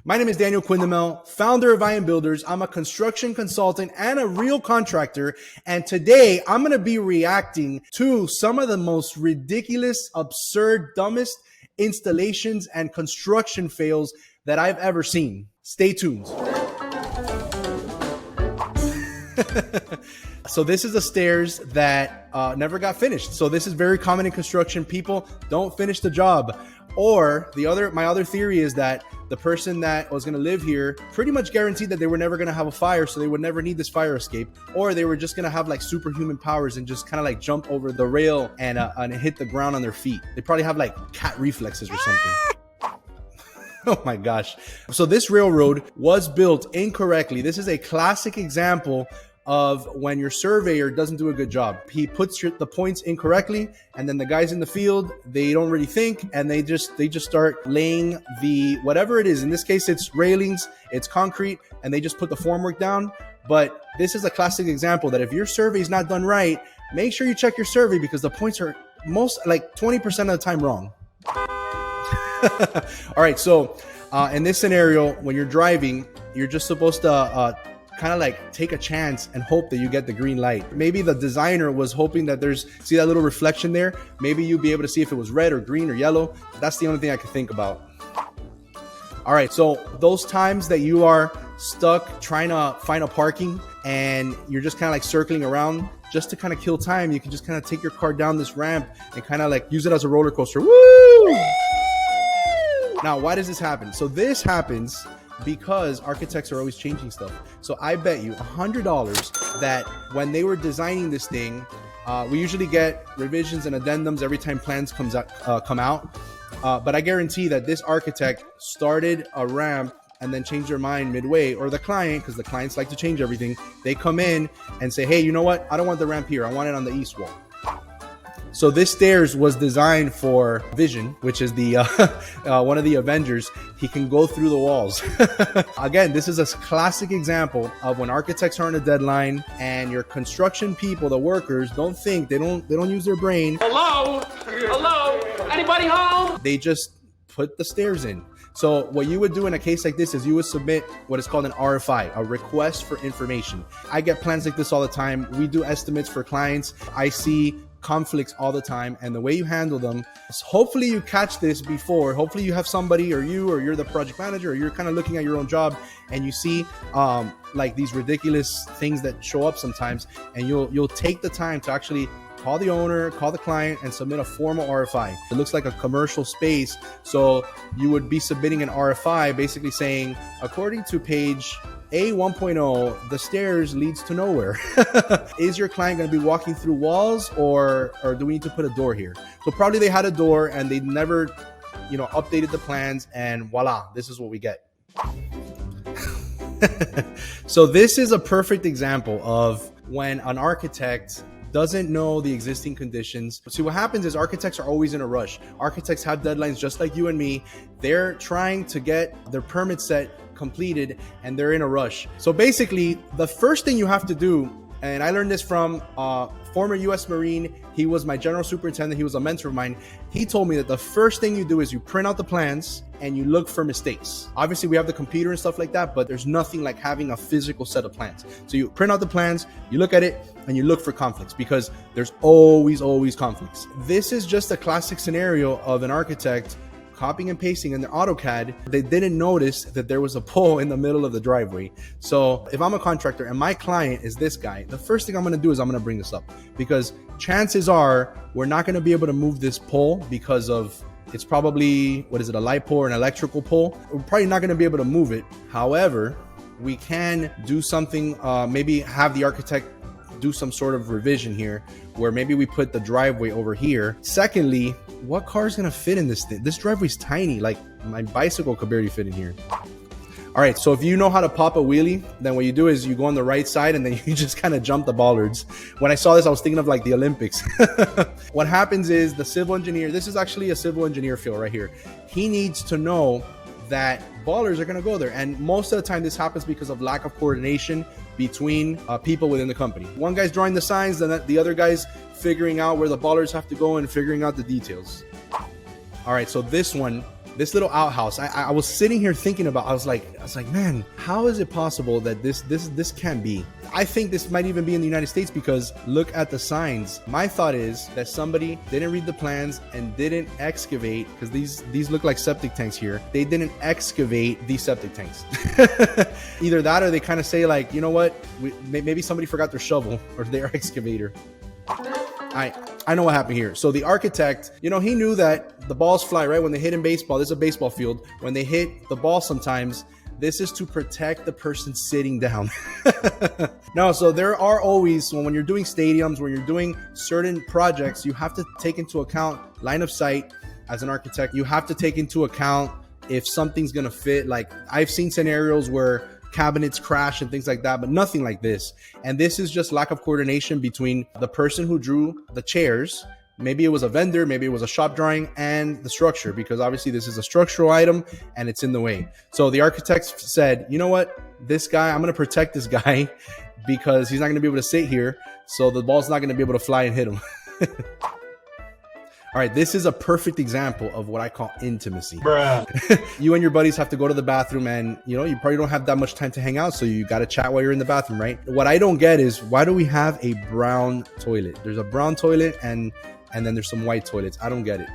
My name is Daniel Quindemil, founder of I Am Builders. I'm a construction consultant and a real contractor. And today I'm going to be reacting to some of the most ridiculous, absurd, dumbest installations and construction fails that I've ever seen. Stay tuned. So this is the stairs that never got finished. So this is very common in construction. People don't finish the job. Or my other theory is that the person that was going to live here pretty much guaranteed that they were never going to have a fire, so they would never need this fire escape, or they were just going to have like superhuman powers and just kind of like jump over the rail and hit the ground on their feet. They probably have like cat reflexes or something. Oh my gosh. So this railroad was built incorrectly. This is a classic example of when your surveyor doesn't do a good job. He puts the points incorrectly, and then the guys in the field, they don't really think, and they just start laying the whatever it is. In this case, it's railings, it's concrete, and they just put the formwork down. But this is a classic example that if your survey is not done right, make sure you check your survey, because the points are most like 20% of the time wrong. All right, so in this scenario, when you're driving, you're just supposed to kind of like take a chance and hope that you get the green light. Maybe the designer was hoping that see that little reflection there? Maybe you'd be able to see if it was red or green or yellow. That's the only thing I could think about. All right, so those times that you are stuck trying to find a parking and you're just kind of like circling around just to kind of kill time, you can just kind of take your car down this ramp and kind of like use it as a roller coaster. Woo! Now, why does this happen? So this happens because architects are always changing stuff. So I bet you $100 that when they were designing this thing, we usually get revisions and addendums every time plans come out. But I guarantee that this architect started a ramp and then changed their mind midway, or the client, because the clients like to change everything. They come in and say, hey, you know what? I don't want the ramp here. I want it on the east wall. So this stairs was designed for Vision, which is the one of the Avengers. He can go through the walls. Again, this is a classic example of when architects are on a deadline and your construction people, the workers, don't think, they don't use their brain. Hello? Anybody home? They just put the stairs in. So what you would do in a case like this is you would submit what is called an RFI, a request for information. I get plans like this all the time. We do estimates for clients. I see conflicts all the time, and the way you handle them is hopefully you catch this before. Hopefully you have somebody, or you're the project manager, or you're kind of looking at your own job and you see like these ridiculous things that show up sometimes, and you'll take the time to actually call the owner, call the client, and submit a formal RFI. It looks like a commercial space, so you would be submitting an RFI basically saying, according to page A 1.0, the stairs leads to nowhere. Is your client going to be walking through walls, or do we need to put a door here? So probably they had a door and they never, updated the plans, and voila, this is what we get. So this is a perfect example of when an architect doesn't know the existing conditions. See, what happens is architects are always in a rush. Architects have deadlines just like you and me. They're trying to get their permit set completed, and they're in a rush. So basically, the first thing you have to do, and I learned this from a former US Marine. He was my general superintendent. He was a mentor of mine. He told me that the first thing you do is you print out the plans and you look for mistakes. Obviously, we have the computer and stuff like that, but there's nothing like having a physical set of plans. So you print out the plans, you look at it, and you look for conflicts, because there's always conflicts. This is just a classic scenario of an architect copying and pasting in their AutoCAD. They didn't notice that there was a pole in the middle of the driveway. So if I'm a contractor and my client is this guy, the first thing I'm going to do is I'm going to bring this up, because chances are we're not going to be able to move this pole because of, it's probably, a light pole or an electrical pole. We're probably not going to be able to move it. However, we can do something, maybe have the architect do some sort of revision here, where maybe we put the driveway over here. Secondly, what car is going to fit in this thing? This driveway's tiny, like my bicycle could barely fit in here. All right, so if you know how to pop a wheelie, then what you do is you go on the right side and then you just kind of jump the bollards. When I saw this, I was thinking of like the Olympics. What happens is the civil engineer, this is actually a civil engineer field right here. He needs to know that bollards are going to go there. And most of the time this happens because of lack of coordination between people within the company. One guy's drawing the signs, then the other guy's figuring out where the bollards have to go and figuring out the details. All right, so this one this little outhouse. I was sitting here thinking about, I was like, man, how is it possible that this can't be? I think this might even be in the United States because look at the signs. My thought is that somebody didn't read the plans and didn't excavate, because these look like septic tanks here. They didn't excavate these septic tanks. Either that or they kind of say like, you know what, maybe somebody forgot their shovel or their excavator. I know what happened here. So the architect, you know, he knew that the balls fly, right? When they hit in baseball, this is a baseball field. When they hit the ball sometimes, this is to protect the person sitting down. No, so there are always, when you're doing stadiums, when you're doing certain projects, you have to take into account line of sight. As an architect, you have to take into account if something's gonna fit. Like I've seen scenarios where cabinets crash and things like that, but nothing like this. And this is just lack of coordination between the person who drew the chairs. Maybe it was a vendor, maybe it was a shop drawing, and the structure, because obviously this is a structural item and it's in the way. So the architects said, you know what, this guy, I'm going to protect this guy because he's not going to be able to sit here. So the ball's not going to be able to fly and hit him. All right, this is a perfect example of what I call intimacy. Bruh. You and your buddies have to go to the bathroom and, you know, you probably don't have that much time to hang out. So you got to chat while you're in the bathroom, right? What I don't get is, why do we have a brown toilet? There's a brown toilet and then there's some white toilets. I don't get it.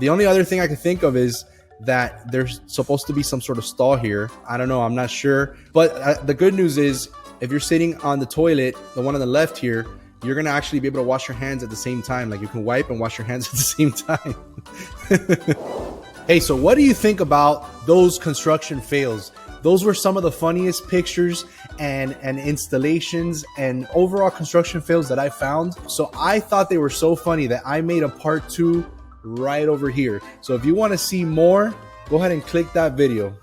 The only other thing I can think of is that there's supposed to be some sort of stall here. I don't know. I'm not sure. But the good news is if you're sitting on the toilet, the one on the left here, you're going to actually be able to wash your hands at the same time. Like you can wipe and wash your hands at the same time. Hey, so what do you think about those construction fails? Those were some of the funniest pictures and installations and overall construction fails that I found. So I thought they were so funny that I made a part 2 right over here. So if you want to see more, go ahead and click that video.